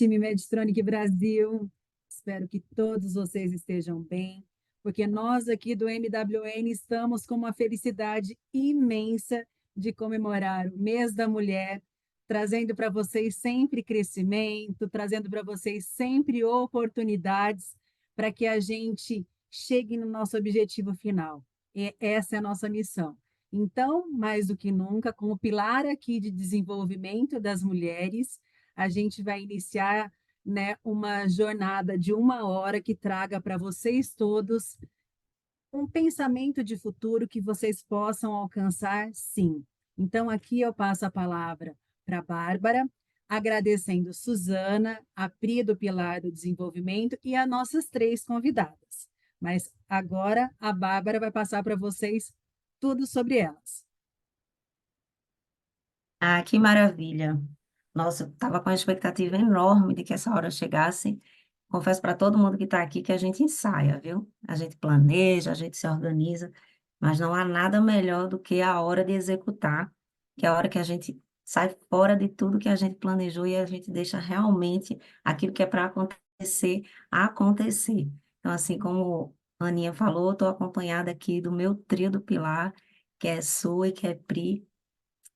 time Medtronic Brasil. Espero que todos vocês estejam bem, porque nós aqui do MWN estamos com uma felicidade imensa de comemorar o Mês da Mulher, trazendo para vocês sempre crescimento, trazendo para vocês sempre oportunidades para que a gente chegue no nosso objetivo final. E essa é a nossa missão. Então, mais do que nunca, com o pilar aqui de desenvolvimento das mulheres, a gente vai iniciar, né, uma jornada de 1 hora que traga para vocês todos um pensamento de futuro que vocês possam alcançar, sim. Então, aqui eu passo a palavra para a Bárbara, agradecendo Suzana, a Pri do Pilar do Desenvolvimento e as nossas 3 convidadas. Mas agora a Bárbara vai passar para vocês tudo sobre elas. Ah, que maravilha. Nossa, eu estava com uma expectativa enorme de que essa hora chegasse. Confesso para todo mundo que está aqui que a gente ensaia, viu? A gente planeja, a gente se organiza, mas não há nada melhor do que a hora de executar, que é a hora que a gente sai fora de tudo que a gente planejou e a gente deixa realmente aquilo que é para acontecer, acontecer. Então, assim como a Aninha falou, estou acompanhada aqui do meu trio do Pilar, que é Su e que é Pri.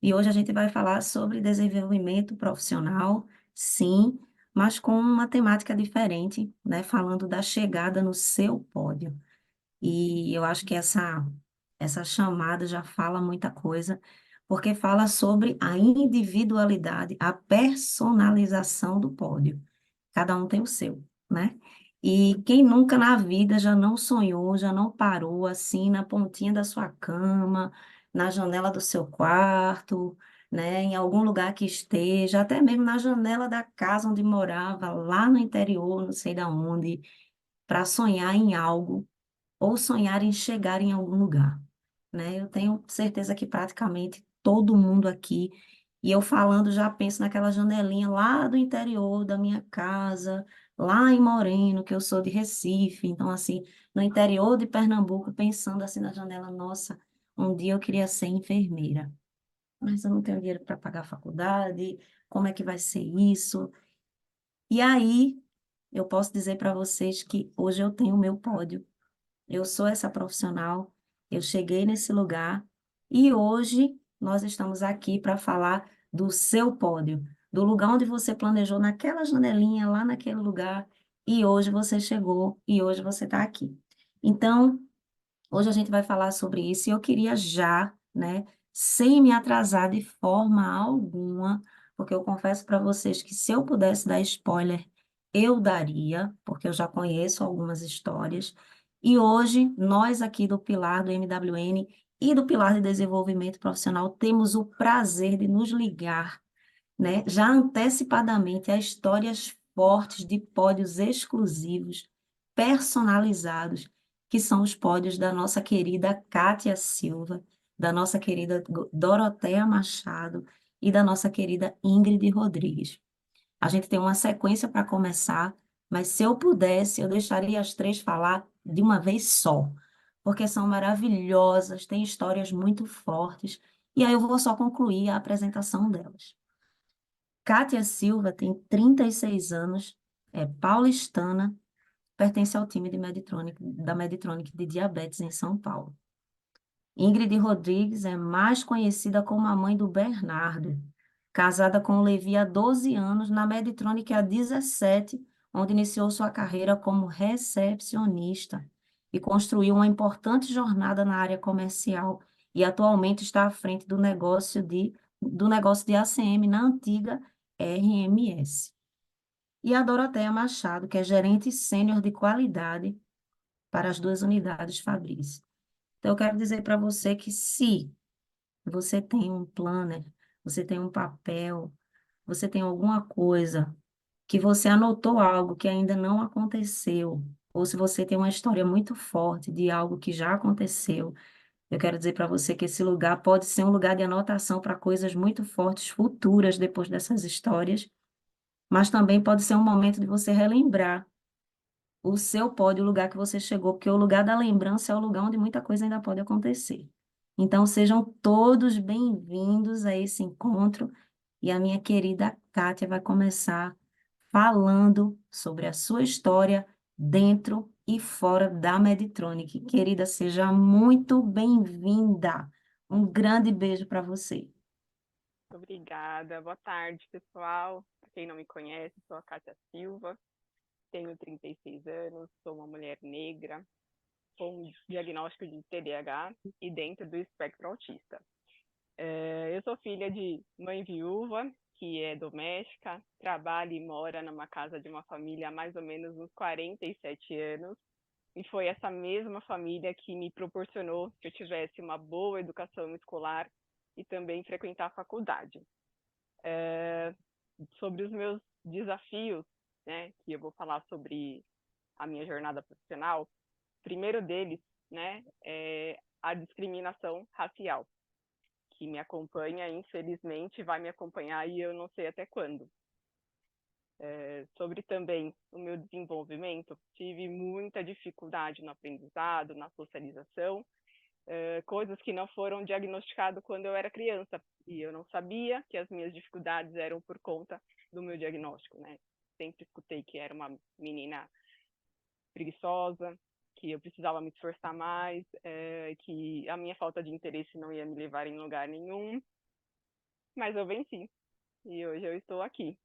E hoje a gente vai falar sobre desenvolvimento profissional, sim, mas com uma temática diferente, né? Falando da chegada no seu pódio. E eu acho que essa chamada já fala muita coisa, porque fala sobre a individualidade, a personalização do pódio. Cada um tem o seu, né? E quem nunca na vida já não sonhou, já não parou assim na pontinha da sua cama, na janela do seu quarto, né? Em algum lugar que esteja, até mesmo na janela da casa onde morava, lá no interior, não sei da onde, para sonhar em algo ou sonhar em chegar em algum lugar, né? Eu tenho certeza que praticamente todo mundo aqui, e eu falando já penso naquela janelinha lá do interior da minha casa, lá em Moreno, que eu sou de Recife, então assim, no interior de Pernambuco, pensando assim na janela, nossa, um dia eu queria ser enfermeira, mas eu não tenho dinheiro para pagar a faculdade, como é que vai ser isso? E aí, eu posso dizer para vocês que hoje eu tenho o meu pódio, eu sou essa profissional, eu cheguei nesse lugar e hoje nós estamos aqui para falar do seu pódio, do lugar onde você planejou naquela janelinha, lá naquele lugar, e hoje você chegou e hoje você está aqui. Então, hoje a gente vai falar sobre isso e eu queria já, né, sem me atrasar de forma alguma, porque eu confesso para vocês que se eu pudesse dar spoiler, eu daria, porque eu já conheço algumas histórias. E hoje, nós aqui do Pilar do MWN e do Pilar de Desenvolvimento Profissional temos o prazer de nos ligar, né, já antecipadamente a histórias fortes de pódios exclusivos, personalizados, que são os pódios da nossa querida Kátia Silva, da nossa querida Doroteia Machado e da nossa querida Ingrid Rodrigues. A gente tem uma sequência para começar, mas se eu pudesse, eu deixaria as 3 falar de uma vez só, porque são maravilhosas, têm histórias muito fortes, e aí eu vou só concluir a apresentação delas. Kátia Silva tem 36 anos, é paulistana, pertence ao time de Medtronic, da Medtronic de diabetes em São Paulo. Ingrid Rodrigues é mais conhecida como a mãe do Bernardo, casada com o Levi há 12 anos, na Medtronic há 17, onde iniciou sua carreira como recepcionista e construiu uma importante jornada na área comercial e atualmente está à frente do negócio de ACM na antiga RMS. E a Doroteia Machado, que é gerente sênior de qualidade para as 2 unidades Fabris. Então, eu quero dizer para você que se você tem um planner, você tem um papel, você tem alguma coisa que você anotou algo que ainda não aconteceu, ou se você tem uma história muito forte de algo que já aconteceu, eu quero dizer para você que esse lugar pode ser um lugar de anotação para coisas muito fortes futuras depois dessas histórias, mas também pode ser um momento de você relembrar o seu pódio, o lugar que você chegou, porque o lugar da lembrança é o lugar onde muita coisa ainda pode acontecer. Então, sejam todos bem-vindos a esse encontro e a minha querida Kátia vai começar falando sobre a sua história dentro e fora da Meditronic. Querida, seja muito bem-vinda. Um grande beijo para você. Obrigada. Boa tarde, pessoal. Para quem não me conhece, sou a Kátia Silva, tenho 36 anos, sou uma mulher negra com um diagnóstico de TDAH e dentro do espectro autista. Eu sou filha de mãe viúva, que é doméstica, trabalha e mora numa casa de uma família há mais ou menos uns 47 anos, e foi essa mesma família que me proporcionou que eu tivesse uma boa educação escolar e também frequentar a faculdade. Sobre os meus desafios, né, que eu vou falar sobre a minha jornada profissional, o primeiro deles, né, é a discriminação racial, que me acompanha, infelizmente, vai me acompanhar e eu não sei até quando. Sobre também o meu desenvolvimento, tive muita dificuldade no aprendizado, na socialização, coisas que não foram diagnosticadas quando eu era criança, e eu não sabia que as minhas dificuldades eram por conta do meu diagnóstico, né? Sempre escutei que era uma menina preguiçosa, que eu precisava me esforçar mais, que a minha falta de interesse não ia me levar em lugar nenhum, mas eu venci, e hoje eu estou aqui.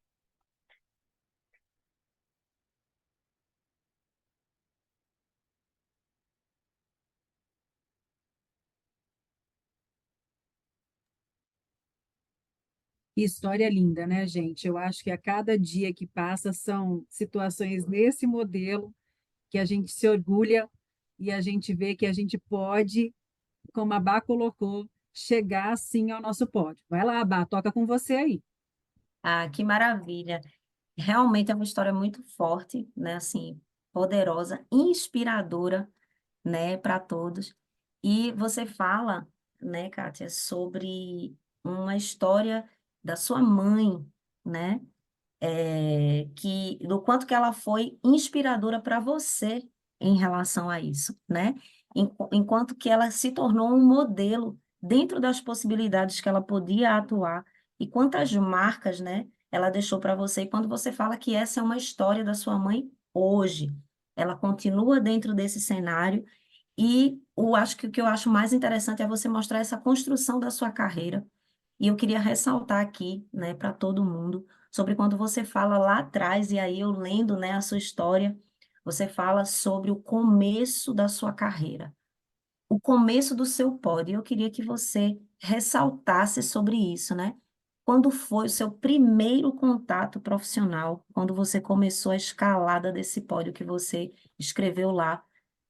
Que história linda, né, gente? Eu acho que a cada dia que passa são situações nesse modelo que a gente se orgulha e a gente vê que a gente pode, como a Bá colocou, chegar assim ao nosso pódio. Vai lá, Bá, toca com você aí. Ah, que maravilha. Realmente é uma história muito forte, né? Assim, poderosa, inspiradora, né, para todos. E você fala, né, Kátia, sobre uma história da sua mãe, né? Que do quanto que ela foi inspiradora para você em relação a isso, né? Enquanto que ela se tornou um modelo dentro das possibilidades que ela podia atuar e quantas marcas, né, ela deixou para você. E quando você fala que essa é uma história da sua mãe hoje, ela continua dentro desse cenário e acho que o que eu acho mais interessante é você mostrar essa construção da sua carreira. E eu queria ressaltar aqui, né, para todo mundo, sobre quando você fala lá atrás, e aí eu lendo, né, a sua história, você fala sobre o começo da sua carreira, o começo do seu pódio. Eu queria que você ressaltasse sobre isso, né? Quando foi o seu primeiro contato profissional, quando você começou a escalada desse pódio que você escreveu lá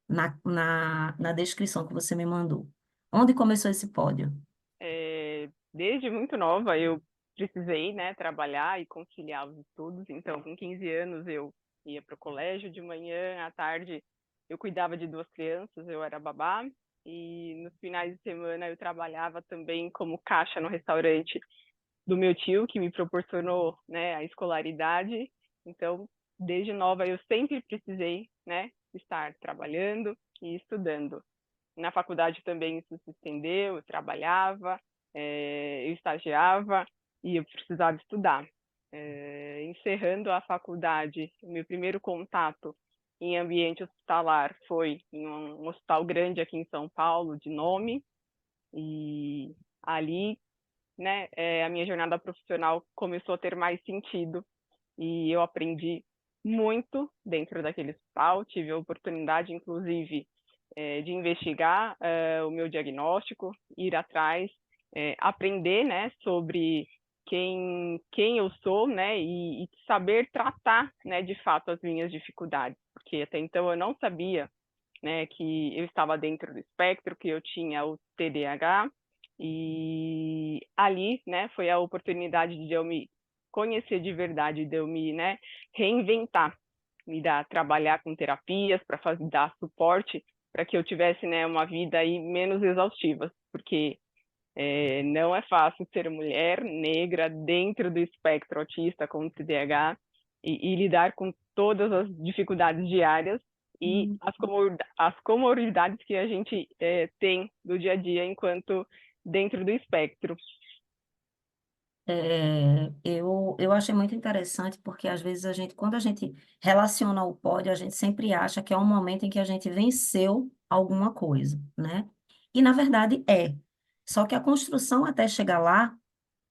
na descrição que você me mandou? Onde começou esse pódio? Desde muito nova eu precisei, né, trabalhar e conciliar os estudos. Então, com 15 anos eu ia para o colégio de manhã, à tarde eu cuidava de duas crianças, eu era babá, e nos finais de semana eu trabalhava também como caixa no restaurante do meu tio, que me proporcionou, né, a escolaridade. Então, desde nova eu sempre precisei, né, estar trabalhando e estudando. Na faculdade também isso se estendeu, eu trabalhava, eu estagiava e eu precisava estudar. Encerrando a faculdade, o meu primeiro contato em ambiente hospitalar foi em um hospital grande aqui em São Paulo, de nome, e ali, né, a minha jornada profissional começou a ter mais sentido e eu aprendi muito dentro daquele hospital. Tive a oportunidade, inclusive, de investigar o meu diagnóstico, ir atrás, aprender, né, sobre quem eu sou, né, e saber tratar, né, de fato as minhas dificuldades, porque até então eu não sabia, né, que eu estava dentro do espectro, que eu tinha o TDAH, e ali, né, foi a oportunidade de eu me conhecer de verdade, de eu me, né, reinventar, me dar, trabalhar com terapias para dar suporte para que eu tivesse, né, uma vida aí menos exaustiva, porque não é fácil ser mulher negra dentro do espectro autista com TDAH e lidar com todas as dificuldades diárias e as comorbidades que a gente tem do dia a dia enquanto dentro do espectro. Eu achei muito interessante porque às vezes quando a gente relaciona o pódio, a gente sempre acha que é um momento em que a gente venceu alguma coisa, né? E na verdade é. Só que a construção até chegar lá,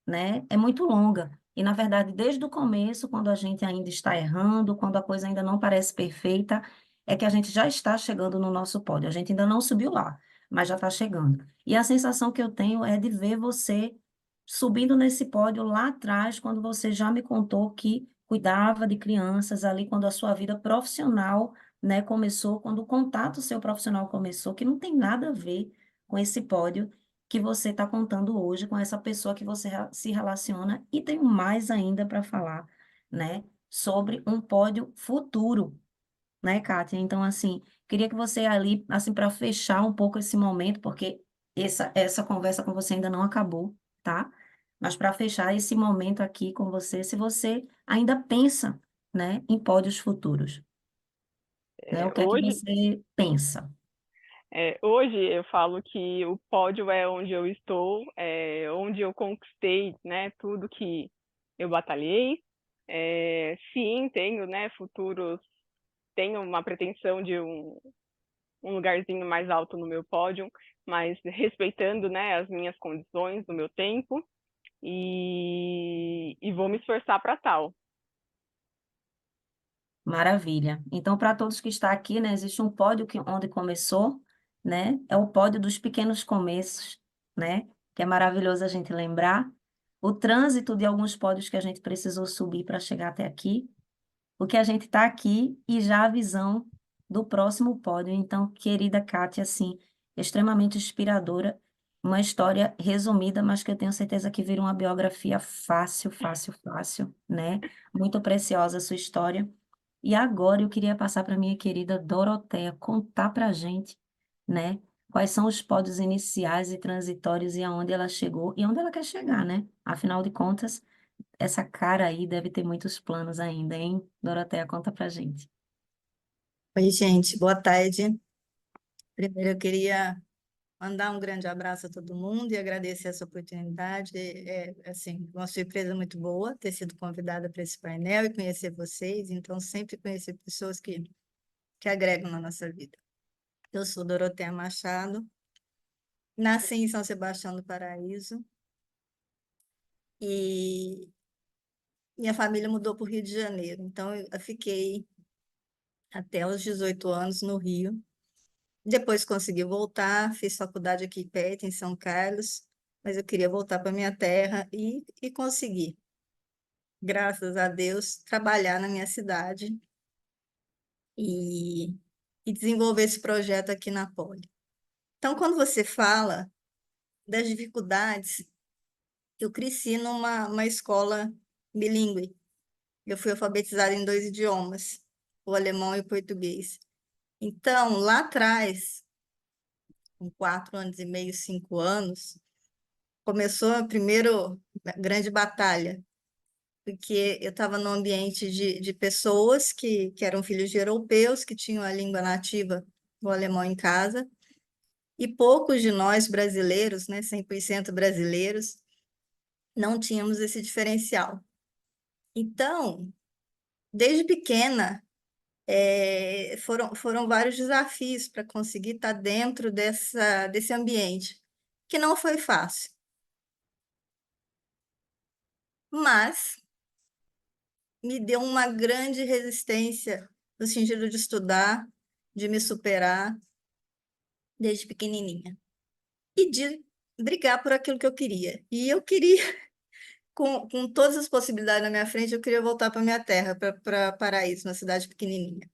né, é muito longa. E, na verdade, desde o começo, quando a gente ainda está errando, quando a coisa ainda não parece perfeita, é que a gente já está chegando no nosso pódio. A gente ainda não subiu lá, mas já está chegando. E a sensação que eu tenho é de ver você subindo nesse pódio lá atrás, quando você já me contou que cuidava de crianças ali, quando a sua vida profissional, né, começou, quando o contato seu profissional começou, que não tem nada a ver com esse pódio que você está contando hoje com essa pessoa que você se relaciona e tenho mais ainda para falar, né, sobre um pódio futuro, né, Kátia? Então, assim, queria que você ali, assim, para fechar um pouco esse momento, porque essa conversa com você ainda não acabou, tá? Mas para fechar esse momento aqui com você, se você ainda pensa, né, em pódios futuros, né? O que é que Hoje, você pensa? hoje eu falo que o pódio é onde eu estou, é onde eu conquistei, né, tudo que eu batalhei. Sim, tenho, né, futuros, tenho uma pretensão de um lugarzinho mais alto no meu pódio, mas respeitando, né, as minhas condições, o meu tempo, e vou me esforçar para tal. Maravilha. Então, para todos que estão aqui, né, existe um pódio onde começou, né? É o pódio dos pequenos começos, né? Que é maravilhoso a gente lembrar. O trânsito de alguns pódios que a gente precisou subir para chegar até aqui. O que a gente está aqui e já a visão do próximo pódio. Então, querida Kátia, assim, extremamente inspiradora. Uma história resumida, mas que eu tenho certeza que vira uma biografia fácil, fácil, fácil, né? Muito preciosa a sua história. E agora eu queria passar para minha querida Doroteia contar para a gente, né, quais são os pódios iniciais e transitórios e aonde ela chegou e onde ela quer chegar, né? Afinal de contas, essa cara aí deve ter muitos planos ainda, hein? Doroteia, conta pra gente. Oi, gente, boa tarde. Primeiro, eu queria mandar um grande abraço a todo mundo e agradecer essa oportunidade. Assim, uma surpresa muito boa ter sido convidada para esse painel e conhecer vocês. Então, sempre conhecer pessoas que agregam na nossa vida. Eu sou Doroteia Machado, nasci em São Sebastião do Paraíso e minha família mudou para o Rio de Janeiro. Então, eu fiquei até os 18 anos no Rio. Depois consegui voltar, fiz faculdade aqui perto, em São Carlos, mas eu queria voltar para minha terra e consegui, graças a Deus, trabalhar na minha cidade e, e desenvolver esse projeto aqui na Poli. Então, quando você fala das dificuldades, eu cresci numa escola bilíngue. Eu fui alfabetizada em 2 idiomas, o alemão e o português. Então, lá atrás, com 4 anos e meio, 5 anos, começou a primeira grande batalha, porque eu estava num ambiente de pessoas que eram filhos de europeus, que tinham a língua nativa, o alemão, em casa, e poucos de nós brasileiros, né, 100% brasileiros, não tínhamos esse diferencial. Então, desde pequena, foram vários desafios para conseguir estar dentro desse ambiente, que não foi fácil. Mas me deu uma grande resistência no sentido de estudar, de me superar desde pequenininha e de brigar por aquilo que eu queria. E eu queria, com todas as possibilidades na minha frente, eu queria voltar para minha terra, para Paraíso, uma cidade pequenininha.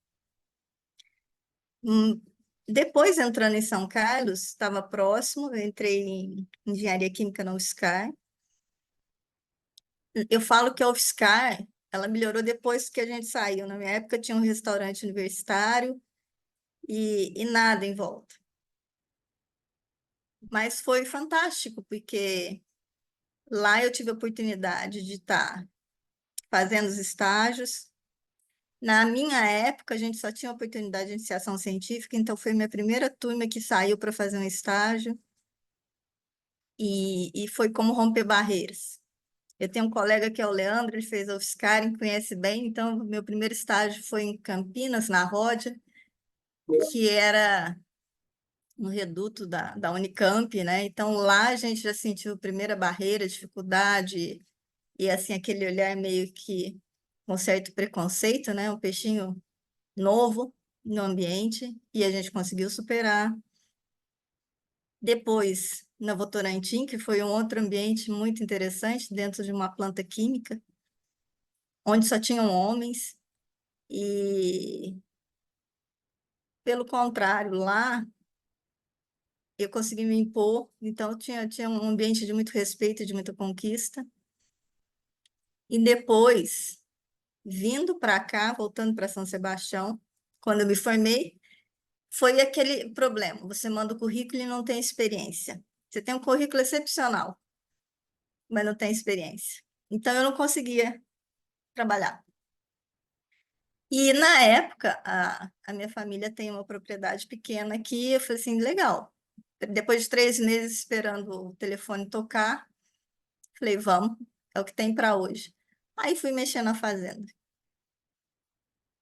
Depois, entrando em São Carlos, estava próximo, eu entrei em Engenharia Química na UFSCar. Eu falo que a UFSCar, ela melhorou depois que a gente saiu. Na minha época, tinha um restaurante universitário, e nada em volta. Mas foi fantástico, porque lá eu tive a oportunidade de estar fazendo os estágios. Na minha época, a gente só tinha oportunidade de iniciação científica, então foi minha primeira turma que saiu para fazer um estágio, e foi como romper barreiras. Eu tenho um colega que é o Leandro, ele fez a UFSCar, conhece bem, então meu primeiro estágio foi em Campinas, na Ródia, que era no reduto da Unicamp, né? Então lá a gente já sentiu a primeira barreira, dificuldade, e assim, aquele olhar meio que com certo preconceito, né? Um peixinho novo no ambiente, e a gente conseguiu superar. Depois, na Votorantim, que foi um outro ambiente muito interessante, dentro de uma planta química, onde só tinham homens, e, pelo contrário, lá eu consegui me impor, então tinha um ambiente de muito respeito e de muita conquista. E depois, vindo para cá, voltando para São Sebastião, quando eu me formei, foi aquele problema: você manda o currículo e não tem experiência. Você tem um currículo excepcional, mas não tem experiência. Então, eu não conseguia trabalhar. E, na época, a minha família tem uma propriedade pequena aqui, eu falei assim, legal. Depois de 3 meses esperando o telefone tocar, falei, vamos, é o que tem para hoje. Aí fui mexer na fazenda.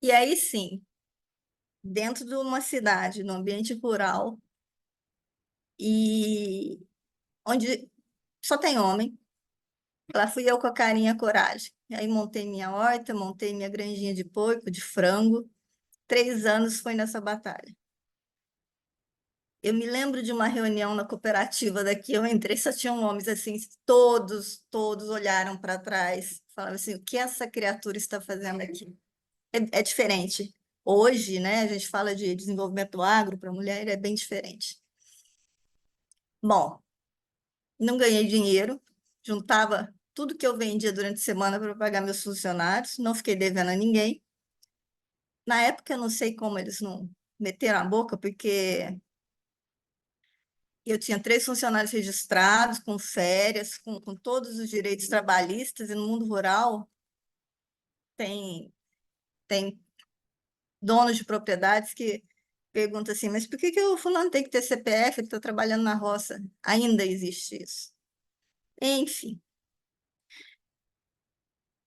E aí, sim, dentro de uma cidade, no ambiente rural, e onde só tem homem, lá fui eu com a carinha e a coragem. E aí montei minha horta, montei minha granjinha de porco, de frango. 3 anos foi nessa batalha. Eu me lembro de uma reunião na cooperativa daqui, eu entrei, só tinham homens assim, todos olharam para trás, falavam assim, o que essa criatura está fazendo aqui? É diferente. Hoje, né, a gente fala de desenvolvimento agro para mulher, é bem diferente. Bom, não ganhei dinheiro, juntava tudo que eu vendia durante a semana para pagar meus funcionários, não fiquei devendo a ninguém. Na época, eu não sei como eles não meteram a boca, porque eu tinha 3 funcionários registrados, com férias, com todos os direitos trabalhistas, e no mundo rural tem donos de propriedades que perguntam assim, mas por que o fulano tem que ter CPF, ele está trabalhando na roça? Ainda existe isso. Enfim.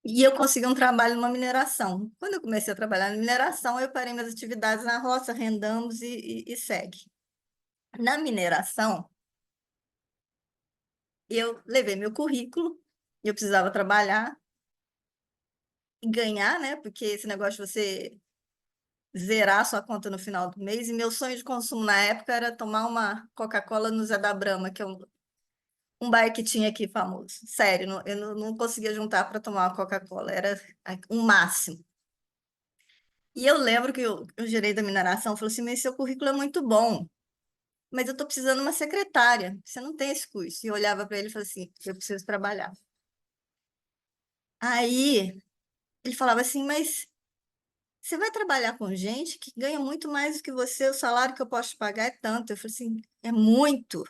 E eu consegui um trabalho numa mineração. Quando eu comecei a trabalhar na mineração, eu parei minhas atividades na roça, arrendamos e segue. Na mineração, eu levei meu currículo, eu precisava trabalhar e ganhar, né? Porque esse negócio de você zerar sua conta no final do mês, e meu sonho de consumo na época era tomar uma Coca-Cola no Zé da Brahma, que é um bar que tinha aqui famoso. Sério, eu não conseguia juntar para tomar uma Coca-Cola, era o máximo. E eu lembro que o gerente da mineração falou assim, mas seu currículo é muito bom, mas eu estou precisando de uma secretária, você não tem esse curso. E eu olhava para ele e falava assim, eu preciso trabalhar. Aí ele falava assim, mas você vai trabalhar com gente que ganha muito mais do que você, o salário que eu posso te pagar é tanto. Eu falei assim, é muito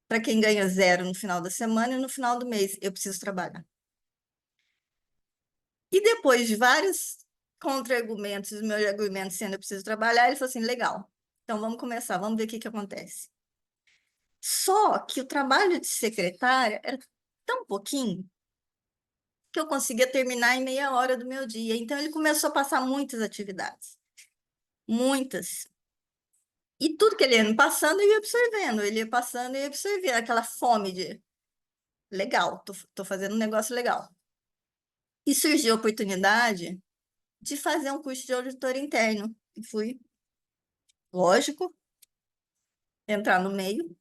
para quem ganha zero no final da semana e no final do mês. Eu preciso trabalhar. E depois de vários contra-argumentos, os meus argumentos sendo eu preciso trabalhar, ele falou assim, legal, então vamos começar, vamos ver o que acontece. Só que o trabalho de secretária era tão pouquinho que eu conseguia terminar em meia hora do meu dia. Então ele começou a passar muitas atividades, muitas. E tudo que ele ia me passando, eu ia absorvendo. Ele ia passando e ia absorvendo. Aquela fome de, legal, tô fazendo um negócio legal. E surgiu a oportunidade de fazer um curso de auditor interno. E fui, lógico, entrar no meio.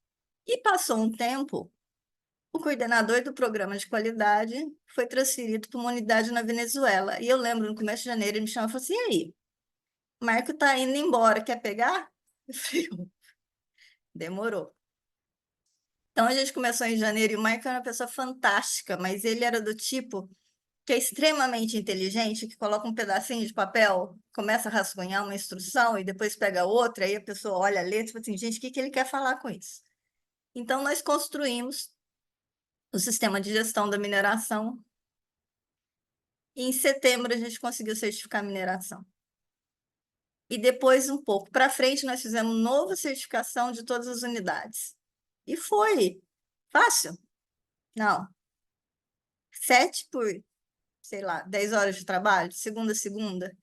E passou um tempo, o coordenador do programa de qualidade foi transferido para uma unidade na Venezuela. E eu lembro, no começo de janeiro, ele me chamou e falou assim, e aí, Marco tá indo embora, quer pegar? Eu falei, demorou. Então, a gente começou em janeiro e o Marco era uma pessoa fantástica, mas ele era do tipo que é extremamente inteligente, que coloca um pedacinho de papel, começa a rascunhar uma instrução e depois pega outra, aí a pessoa olha a letra e fala assim, gente, o que ele quer falar com isso? Então, nós construímos o sistema de gestão da mineração e em setembro a gente conseguiu certificar a mineração. E depois, um pouco para frente, nós fizemos nova certificação de todas as unidades. E foi fácil? Não. 7 por, sei lá, 10 horas de trabalho, segunda a segunda.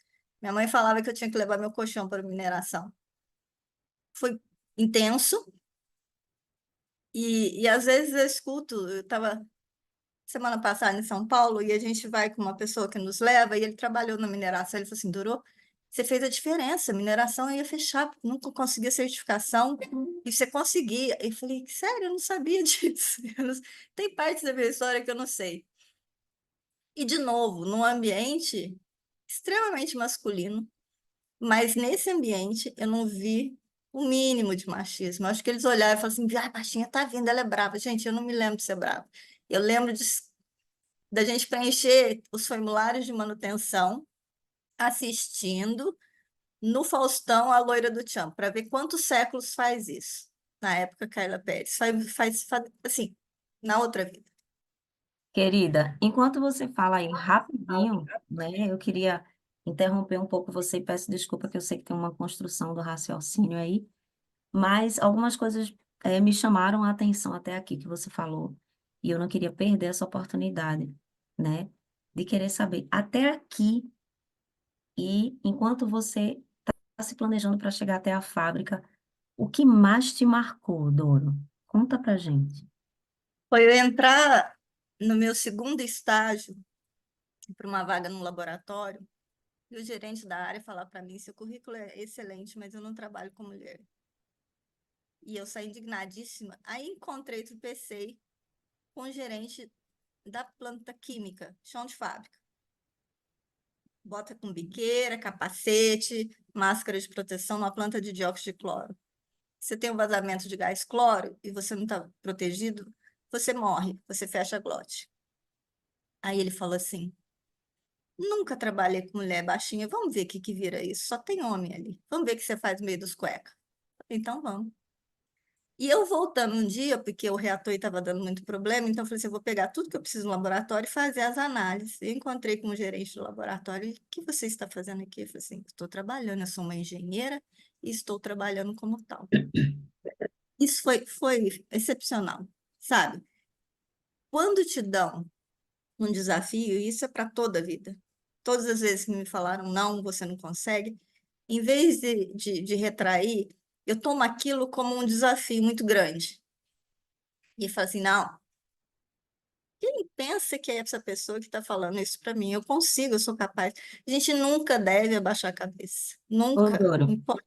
Minha mãe falava que eu tinha que levar meu colchão para mineração. Foi intenso e às vezes eu escuto, eu estava semana passada em São Paulo e a gente vai com uma pessoa que nos leva e ele trabalhou na mineração. Ele falou assim, Durô, você fez a diferença, a mineração ia fechar, porque nunca conseguia certificação e você conseguia. Eu falei, sério, eu não sabia disso. Tem partes da minha história que eu não sei. E, de novo, num ambiente extremamente masculino, mas nesse ambiente eu não vi o mínimo de machismo. Eu acho que eles olharam e falaram assim, a baixinha tá vindo, ela é brava. Gente, eu não me lembro de ser brava. Eu lembro da gente preencher os formulários de manutenção assistindo no Faustão a Loira do Tchan, para ver quantos séculos faz isso. Na época, Carla Pérez. Assim, na outra vida. Querida, enquanto você fala aí rapidinho, né, eu queria interromper um pouco você e peço desculpa que eu sei que tem uma construção do raciocínio aí, mas algumas coisas me chamaram a atenção até aqui que você falou, e eu não queria perder essa oportunidade, né, de querer saber até aqui, e enquanto você está se planejando para chegar até a fábrica, o que mais te marcou, Doro? Conta pra gente. Foi eu entrar no meu segundo estágio para uma vaga no laboratório e o gerente da área falar para mim, seu currículo é excelente, mas eu não trabalho com mulher. E eu saí indignadíssima. Aí encontrei, tropecei com o gerente da planta química, chão de fábrica. Bota com biqueira, capacete, máscara de proteção numa planta de dióxido de cloro. Você tem um vazamento de gás cloro e você não está protegido, você morre, você fecha a glote. Aí ele falou assim, nunca trabalhei com mulher baixinha, vamos ver o que vira isso, só tem homem ali. Vamos ver o que você faz no meio dos cuecas. Então vamos. E eu voltando um dia, porque o reator estava dando muito problema, então eu falei assim, eu vou pegar tudo que eu preciso no laboratório e fazer as análises. Eu encontrei com o gerente do laboratório, o que você está fazendo aqui? Eu falei assim, estou trabalhando, eu sou uma engenheira e estou trabalhando como tal. Isso foi excepcional, sabe? Quando te dão um desafio, e isso é para toda a vida. Todas as vezes que me falaram, não, você não consegue, em vez de retrair, eu tomo aquilo como um desafio muito grande. E falo assim, não, quem pensa que é essa pessoa que está falando isso para mim? Eu consigo, eu sou capaz. A gente nunca deve abaixar a cabeça. Ô, Nunca. Doro, Não importa.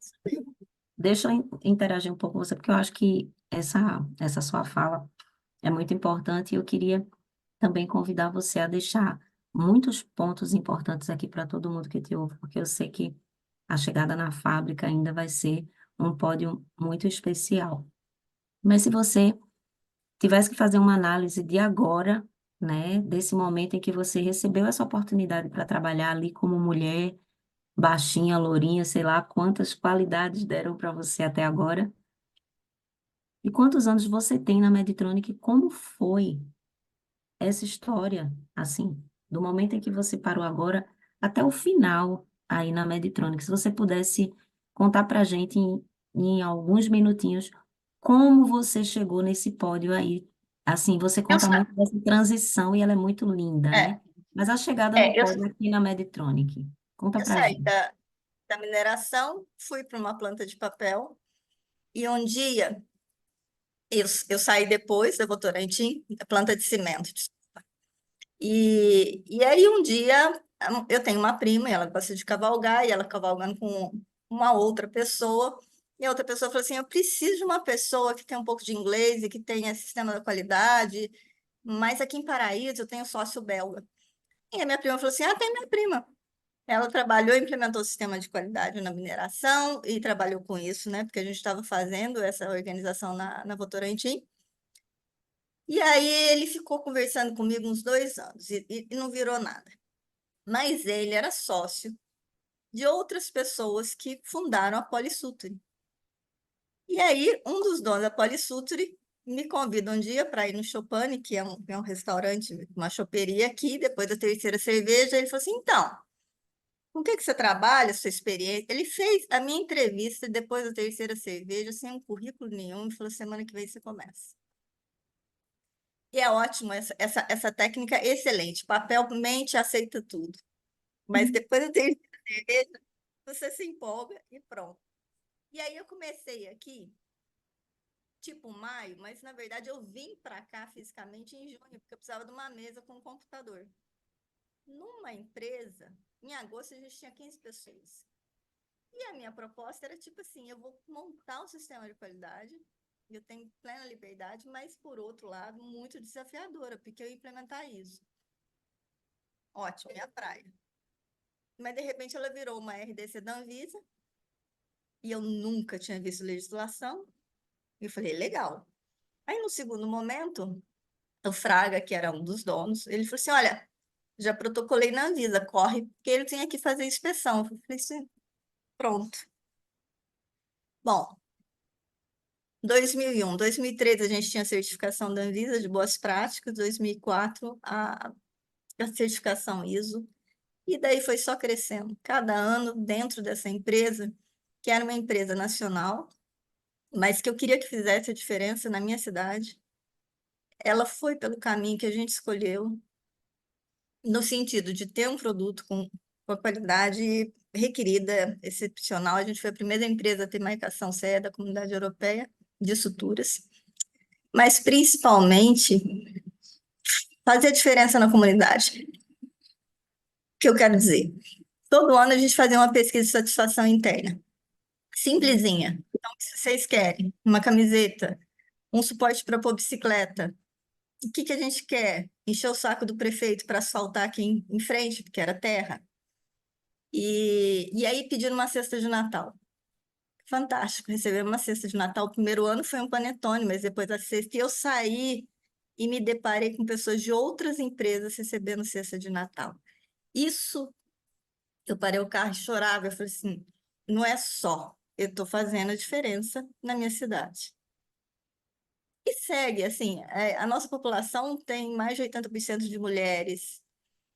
deixa eu interagir um pouco com você, porque eu acho que essa sua fala é muito importante e eu queria também convidar você a deixar muitos pontos importantes aqui para todo mundo que te ouve, porque eu sei que a chegada na fábrica ainda vai ser um pódio muito especial. Mas se você tivesse que fazer uma análise de agora, né, desse momento em que você recebeu essa oportunidade para trabalhar ali como mulher, baixinha, lourinha, sei lá quantas qualidades deram para você até agora, e quantos anos você tem na Meditronic, e como foi essa história, assim, do momento em que você parou agora até o final aí na Meditronic. Se você pudesse contar para a gente em alguns minutinhos como você chegou nesse pódio aí. Assim, você Eu, conta muito dessa transição e ela é muito linda, é, né? Mas a chegada no eu, pódio aqui na Meditronic. Conta eu para a saí gente. da mineração, fui para uma planta de papel, e um dia eu saí depois da Votorantim, da planta de cimento. E aí um dia eu tenho uma prima, e ela gosta de cavalgar, e ela cavalgando com uma outra pessoa, e a outra pessoa falou assim, eu preciso de uma pessoa que tenha um pouco de inglês e que tenha sistema da qualidade, mas aqui em Paraíso eu tenho sócio belga. E a minha prima falou assim, tem minha prima. Ela trabalhou, implementou o sistema de qualidade na mineração e trabalhou com isso, né? Porque a gente estava fazendo essa organização na Votorantim. E aí ele ficou conversando comigo uns 2 anos e não virou nada. Mas ele era sócio de outras pessoas que fundaram a Polisutri. E aí um dos donos da Polisutri me convida um dia para ir no Chopin, que é um restaurante, uma choperia aqui, depois da terceira cerveja, ele falou assim, então, com o que você trabalha, sua experiência? Ele fez a minha entrevista depois da terceira cerveja, sem um currículo nenhum, e falou, semana que vem você começa. E é ótimo, essa técnica é excelente. Papel, mente, aceita tudo. Mas depois eu tenho certeza, você se empolga e pronto. E aí eu comecei aqui, tipo maio, mas na verdade eu vim para cá fisicamente em junho, porque eu precisava de uma mesa com um computador. Numa empresa, em agosto a gente tinha 15 pessoas. E a minha proposta era tipo assim, eu vou montar um sistema de qualidade, eu tenho plena liberdade, mas por outro lado, muito desafiadora, porque eu ia implementar isso. Ótimo, minha praia. Mas de repente ela virou uma RDC da Anvisa, e eu nunca tinha visto legislação, e eu falei, legal. Aí no segundo momento, o Fraga, que era um dos donos, ele falou assim, olha, já protocolei na Anvisa, corre, porque ele tinha que fazer inspeção. Eu falei assim, pronto. Bom, 2001, 2003 a gente tinha a certificação da Anvisa de boas práticas, 2004 a certificação ISO, e daí foi só crescendo. Cada ano dentro dessa empresa, que era uma empresa nacional, mas que eu queria que fizesse a diferença na minha cidade, ela foi pelo caminho que a gente escolheu, no sentido de ter um produto com a qualidade requerida, excepcional. A gente foi a primeira empresa a ter marcação CE da Comunidade Europeia de suturas, mas principalmente fazer a diferença na comunidade. O que eu quero dizer? Todo ano a gente fazia uma pesquisa de satisfação interna, simplesinha. Então, se vocês querem uma camiseta, um suporte para pôr bicicleta, o que a gente quer? Encher o saco do prefeito para asfaltar aqui em frente, porque era terra. E aí pediram uma cesta de Natal. Fantástico, receber uma cesta de Natal. O primeiro ano foi um panetone, mas depois a cesta. E eu saí e me deparei com pessoas de outras empresas recebendo cesta de Natal. Isso, eu parei o carro e chorava. Eu falei assim, não é só, eu estou fazendo a diferença na minha cidade. E segue, assim, a nossa população tem mais de 80% de mulheres,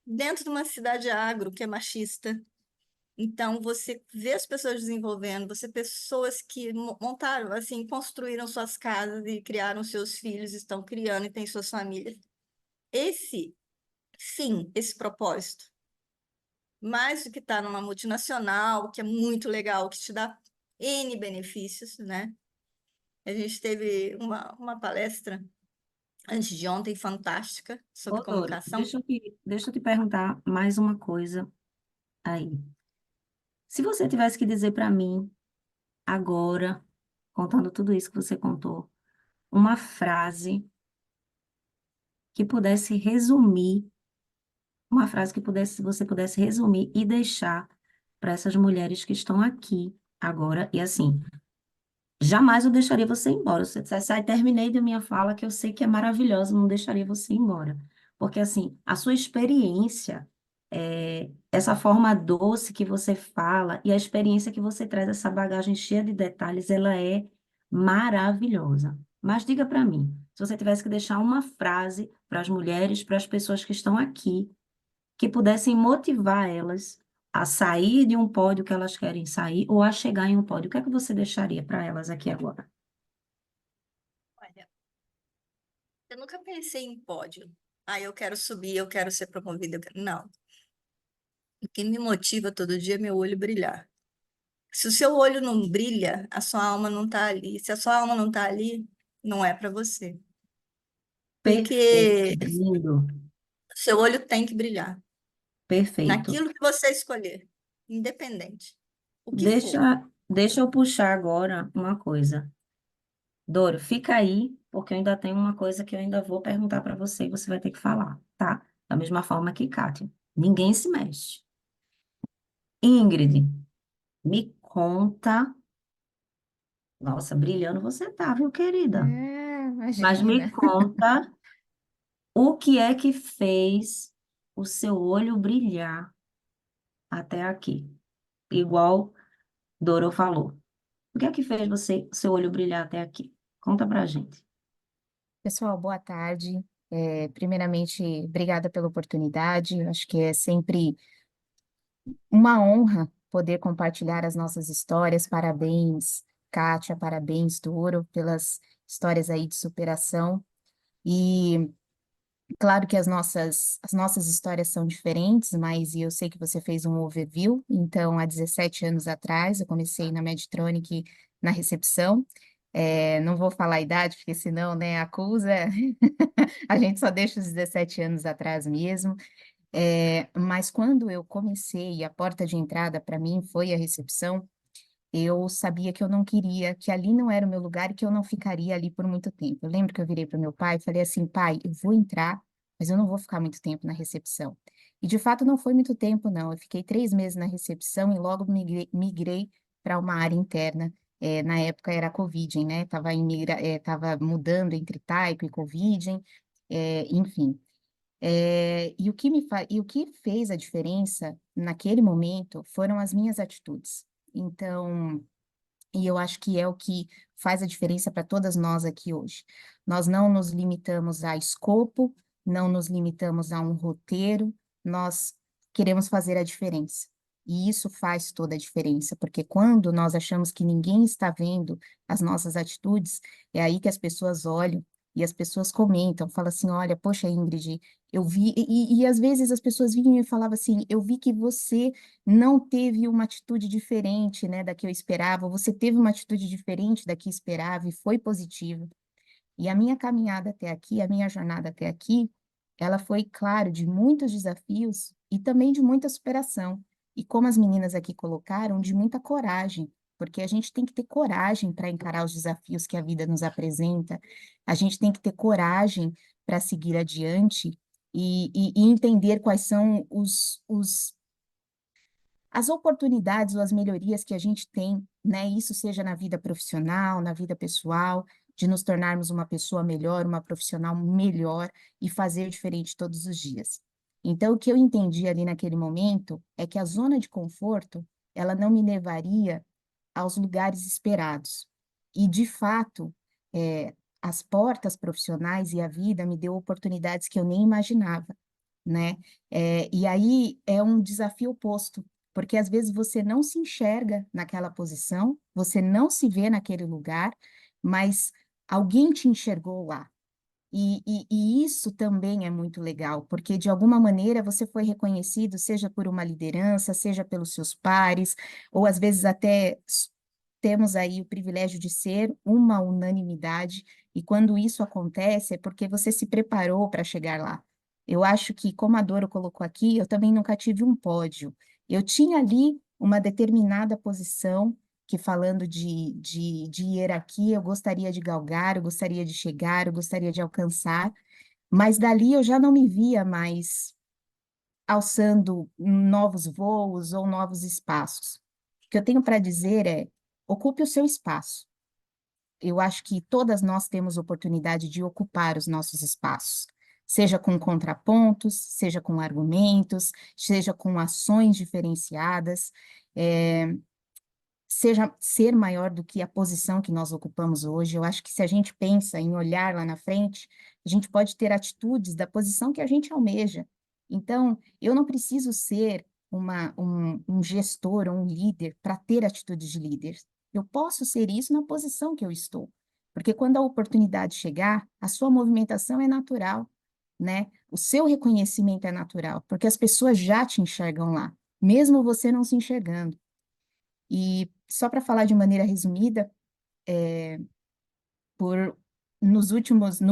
dentro de uma cidade agro, que é machista. Então, você vê as pessoas desenvolvendo, você pessoas que montaram, assim, construíram suas casas e criaram seus filhos, estão criando e têm suas famílias. Sim, esse propósito. Mais do que estar numa multinacional, que é muito legal, que te dá N benefícios, né? A gente teve uma palestra antes de ontem, fantástica, sobre Ô, Doro, comunicação. deixa eu te perguntar mais uma coisa aí. Se você tivesse que dizer para mim, agora, contando tudo isso que você contou, uma frase que pudesse resumir, uma frase que você pudesse resumir e deixar para essas mulheres que estão aqui agora, e assim, jamais eu deixaria você ir embora. Você dissesse, ai, terminei da minha fala, que eu sei que é maravilhosa, não deixaria você ir embora. Porque, assim, a sua experiência, essa forma doce que você fala e a experiência que você traz, essa bagagem cheia de detalhes, ela é maravilhosa. Mas diga para mim, se você tivesse que deixar uma frase para as mulheres, para as pessoas que estão aqui, que pudessem motivar elas a sair de um pódio que elas querem sair ou a chegar em um pódio, o que é que você deixaria para elas aqui agora? Olha, eu nunca pensei em pódio. Ah, eu quero subir, eu quero ser promovida. Não. O que me motiva todo dia é meu olho brilhar. Se o seu olho não brilha, a sua alma não está ali. Se a sua alma não está ali, não é para você. Perfeito, Porque lindo, o seu olho tem que brilhar perfeito. naquilo que você escolher, independente. O que Deixa, for. deixa eu puxar agora uma coisa. Doro, fica aí, porque eu ainda tenho uma coisa que eu ainda vou perguntar para você e você vai ter que falar, tá? Da mesma forma que Kátia. Ninguém se mexe. Ingrid, me conta. Nossa, brilhando você tá, viu, querida? Mas me Imagina. conta o que é que fez o seu olho brilhar até aqui. Igual Doro falou. O que é que fez seu olho brilhar até aqui? Conta pra gente. Pessoal, boa tarde. Primeiramente, obrigada pela oportunidade. Acho que é sempre uma honra poder compartilhar as nossas histórias. Parabéns, Kátia, parabéns, Doro, pelas histórias aí de superação. E Claro que as nossas histórias são diferentes, mas eu sei que você fez um overview. Então, há 17 anos atrás, eu comecei na Medtronic na recepção. Não vou falar a idade, porque senão, né, acusa. A gente só deixa os 17 anos atrás mesmo. Mas quando eu comecei, a porta de entrada para mim foi a recepção. Eu sabia que eu não queria, que ali não era o meu lugar e que eu não ficaria ali por muito tempo. Eu lembro que eu virei para o meu pai e falei assim, pai, eu vou entrar, mas eu não vou ficar muito tempo na recepção. E de fato não foi muito tempo, não. Eu fiquei 3 meses na recepção e logo migrei para uma área interna. Na época era a Covid, né? Tava mudando entre Tyco e Covid, enfim. E o que fez a diferença naquele momento foram as minhas atitudes. Então, e eu acho que é o que faz a diferença para todas nós aqui hoje. Nós não nos limitamos a escopo, não nos limitamos a um roteiro, nós queremos fazer a diferença. E isso faz toda a diferença, porque quando nós achamos que ninguém está vendo as nossas atitudes, é aí que as pessoas olham e as pessoas comentam, falam assim, olha, poxa, Ingrid, eu vi, e às vezes as pessoas vinham e falavam assim, eu vi que você não teve uma atitude diferente, né, da que eu esperava, você teve uma atitude diferente da que esperava e foi positiva. E a minha caminhada até aqui, a minha jornada até aqui, ela foi, claro, de muitos desafios e também de muita superação. E como as meninas aqui colocaram, de muita coragem, porque a gente tem que ter coragem para encarar os desafios que a vida nos apresenta, a gente tem que ter coragem para seguir adiante e entender quais são as oportunidades ou as melhorias que a gente tem, né? Isso seja na vida profissional, na vida pessoal, de nos tornarmos uma pessoa melhor, uma profissional melhor e fazer diferente todos os dias. Então, o que eu entendi ali naquele momento é que a zona de conforto, ela não me levaria aos lugares esperados. E, de fato, as portas profissionais e a vida me deu oportunidades que eu nem imaginava, né? E aí é um desafio oposto, porque às vezes você não se enxerga naquela posição, você não se vê naquele lugar, mas alguém te enxergou lá. E isso também é muito legal, porque de alguma maneira você foi reconhecido, seja por uma liderança, seja pelos seus pares, ou às vezes até temos aí o privilégio de ser uma unanimidade, e quando isso acontece é porque você se preparou para chegar lá. Eu acho que, como a Doro colocou aqui, eu também nunca tive um pódio. Eu tinha ali uma determinada posição, que falando de hierarquia, eu gostaria de galgar, eu gostaria de chegar, eu gostaria de alcançar, mas dali eu já não me via mais alçando novos voos ou novos espaços. O que eu tenho para dizer é: ocupe o seu espaço. Eu acho que todas nós temos oportunidade de ocupar os nossos espaços, seja com contrapontos, seja com argumentos, seja com ações diferenciadas, seja ser maior do que a posição que nós ocupamos hoje. Eu acho que se a gente pensa em olhar lá na frente, a gente pode ter atitudes da posição que a gente almeja. Então, eu não preciso ser um gestor ou um líder para ter atitudes de líder. Eu posso ser isso na posição que eu estou. Porque quando a oportunidade chegar, a sua movimentação é natural, né? O seu reconhecimento é natural, porque as pessoas já te enxergam lá, mesmo você não se enxergando. E só para falar de maneira resumida, por no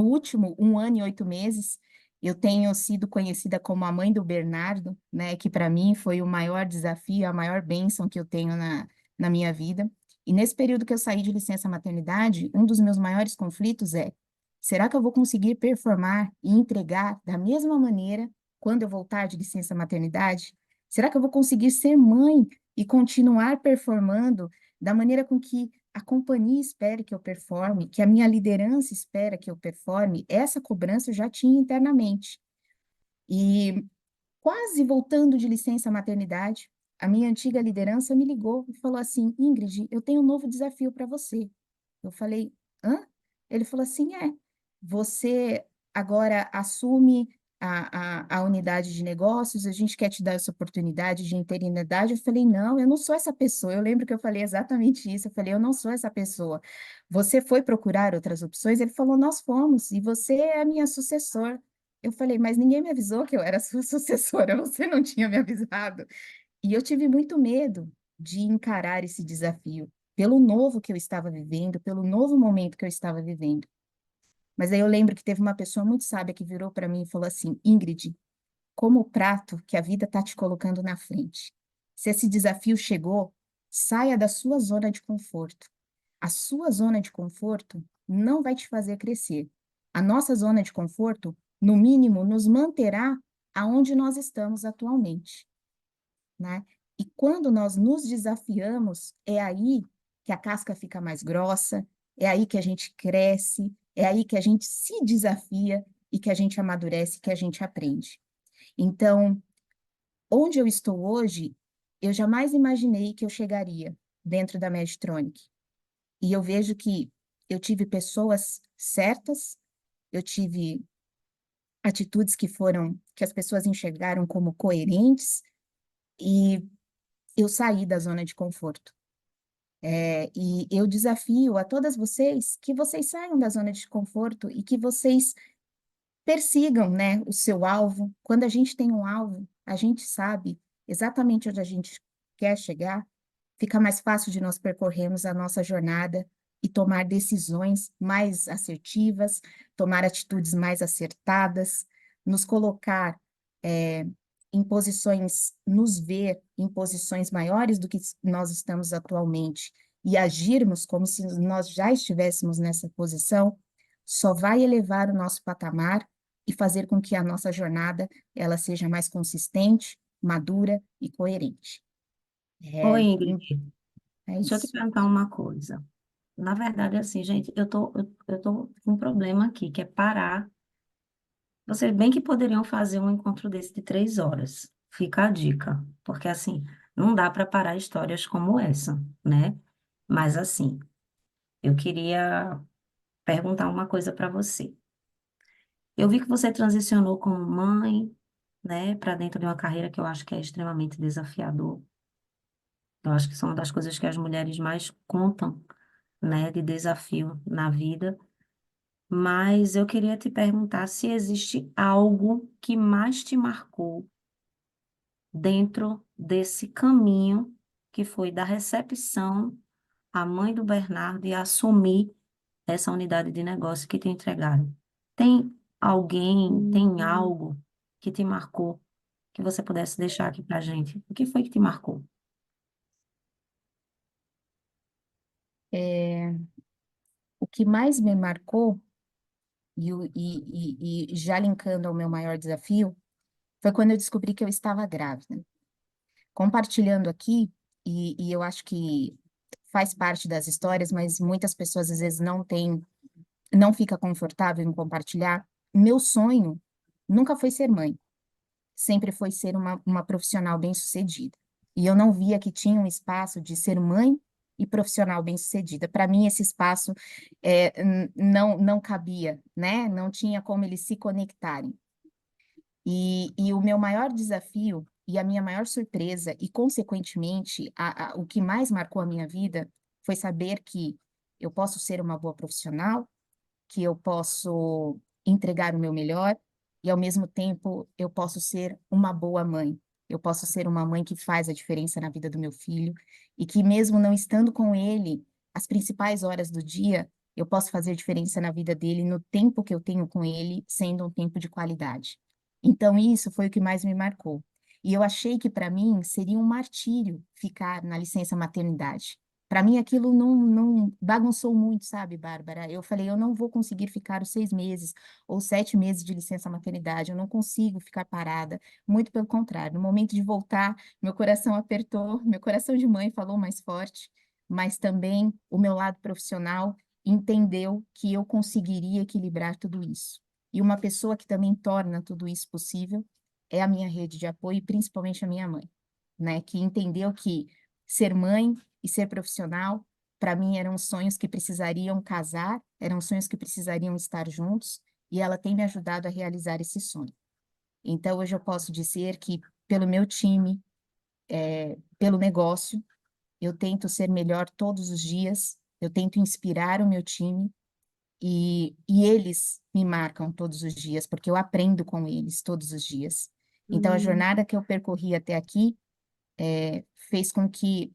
último 1 ano e 8 meses, eu tenho sido conhecida como a mãe do Bernardo, né? Que para mim foi o maior desafio, a maior bênção que eu tenho na minha vida. E nesse período que eu saí de licença maternidade, um dos meus maiores conflitos é: será que eu vou conseguir performar e entregar da mesma maneira quando eu voltar de licença maternidade? Será que eu vou conseguir ser mãe e continuar performando da maneira com que a companhia espera que eu performe, que a minha liderança espera que eu performe? Essa cobrança eu já tinha internamente. E quase voltando de licença maternidade, a minha antiga liderança me ligou e falou assim: Ingrid, eu tenho um novo desafio para você. Eu falei: hã? Ele falou assim: você agora assume a unidade de negócios, a gente quer te dar essa oportunidade de interinidade. Eu falei: não, eu não sou essa pessoa. Eu lembro que eu falei exatamente isso. Eu falei: eu não sou essa pessoa. Você foi procurar outras opções? Ele falou: nós fomos, e você é a minha sucessor. Eu falei, mas ninguém me avisou que eu era sua sucessora, você não tinha me avisado. E eu tive muito medo de encarar esse desafio, pelo novo que eu estava vivendo, pelo novo momento que eu estava vivendo. Mas aí eu lembro que teve uma pessoa muito sábia que virou para mim e falou assim: Ingrid, como o prato que a vida está te colocando na frente. Se esse desafio chegou, saia da sua zona de conforto. A sua zona de conforto não vai te fazer crescer. A nossa zona de conforto, no mínimo, nos manterá aonde nós estamos atualmente, né? E quando nós nos desafiamos, é aí que a casca fica mais grossa, é aí que a gente cresce, é aí que a gente se desafia e que a gente amadurece, que a gente aprende. Então, onde eu estou hoje, eu jamais imaginei que eu chegaria dentro da Medtronic. E eu vejo que eu tive pessoas certas, eu tive atitudes que as pessoas enxergaram como coerentes, e eu saí da zona de conforto. E eu desafio a todas vocês que vocês saiam da zona de conforto e que vocês persigam, né, o seu alvo. Quando a gente tem um alvo, a gente sabe exatamente onde a gente quer chegar, fica mais fácil de nós percorrermos a nossa jornada e tomar decisões mais assertivas, tomar atitudes mais acertadas, nos colocar em posições, nos ver em posições maiores do que nós estamos atualmente e agirmos como se nós já estivéssemos nessa posição, só vai elevar o nosso patamar e fazer com que a nossa jornada ela seja mais consistente, madura e coerente. Oi, É, Ingrid, é deixa eu te isso. perguntar uma coisa. Na verdade, assim, gente, eu tô com um problema aqui, que é parar. Vocês bem que poderiam fazer um encontro desse de 3 horas. Fica a dica. Porque, assim, não dá para parar histórias como essa, né? Mas, assim, eu queria perguntar uma coisa para você. Eu vi que você transicionou como mãe, né, para dentro de uma carreira que eu acho que é extremamente desafiador. Eu acho que são uma das coisas que as mulheres mais contam, né, de desafio na vida. Mas eu queria te perguntar se existe algo que mais te marcou dentro desse caminho que foi da recepção à mãe do Bernardo e assumir essa unidade de negócio que te entregaram. Tem alguém, tem algo que te marcou que você pudesse deixar aqui pra gente? O que foi que te marcou? O que mais me marcou, e já linkando ao meu maior desafio, foi quando eu descobri que eu estava grávida. Compartilhando aqui, e eu acho que faz parte das histórias, mas muitas pessoas às vezes não fica confortável em compartilhar. Meu sonho nunca foi ser mãe, sempre foi ser uma profissional bem-sucedida. E eu não via que tinha um espaço de ser mãe e profissional bem-sucedida. Para mim, esse espaço não cabia, né? Não tinha como eles se conectarem. E o meu maior desafio e a minha maior surpresa, e consequentemente o que mais marcou a minha vida, foi saber que eu posso ser uma boa profissional, que eu posso entregar o meu melhor e, ao mesmo tempo, eu posso ser uma boa mãe. Eu posso ser uma mãe que faz a diferença na vida do meu filho e que, mesmo não estando com ele, as principais horas do dia, eu posso fazer diferença na vida dele no tempo que eu tenho com ele, sendo um tempo de qualidade. Então, isso foi o que mais me marcou. E eu achei que, para mim, seria um martírio ficar na licença maternidade. Para mim, aquilo não bagunçou muito, sabe, Bárbara? Eu falei, eu não vou conseguir ficar os 6 meses ou 7 meses de licença maternidade, eu não consigo ficar parada. Muito pelo contrário, no momento de voltar, meu coração apertou, meu coração de mãe falou mais forte, mas também o meu lado profissional entendeu que eu conseguiria equilibrar tudo isso. E uma pessoa que também torna tudo isso possível é a minha rede de apoio, e principalmente a minha mãe, né? Que entendeu que ser mãe e ser profissional, para mim, eram sonhos que precisariam casar, eram sonhos que precisariam estar juntos, e ela tem me ajudado a realizar esse sonho. Então, hoje eu posso dizer que, pelo meu time, pelo negócio, eu tento ser melhor todos os dias, eu tento inspirar o meu time, e eles me marcam todos os dias, porque eu aprendo com eles todos os dias. Então, a Hum, jornada que eu percorri até aqui fez com que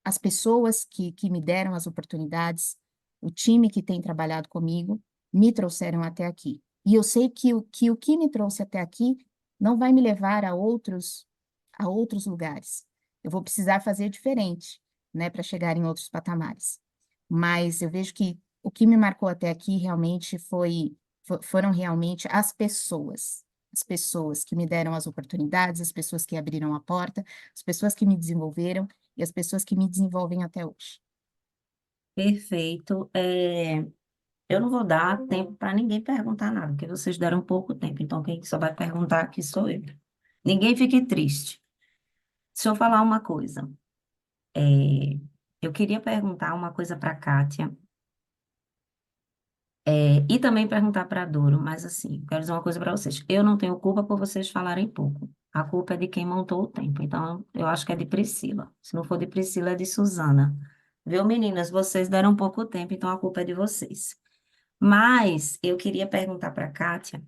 as pessoas que me deram as oportunidades, o time que tem trabalhado comigo, me trouxeram até aqui. E eu sei que o que me trouxe até aqui não vai me levar a outros lugares. Eu vou precisar fazer diferente, né, para chegar em outros patamares. Mas eu vejo que o que me marcou até aqui realmente foram realmente as pessoas que me deram as oportunidades, as pessoas que abriram a porta, as pessoas que me desenvolveram e as pessoas que me desenvolvem até hoje. Perfeito. Eu não vou dar tempo para ninguém perguntar nada, porque vocês deram pouco tempo. Então, quem só vai perguntar aqui sou eu. Ninguém fique triste. Deixa eu falar uma coisa. É, eu queria perguntar uma coisa para a Kátia, e também perguntar para a Doro, mas assim, quero dizer uma coisa para vocês. Eu não tenho culpa por vocês falarem pouco. A culpa é de quem montou o tempo. Então, eu acho que é de Priscila. Se não for de Priscila, é de Suzana. Viu, meninas? Vocês deram pouco tempo, então a culpa é de vocês. Mas eu queria perguntar para a Kátia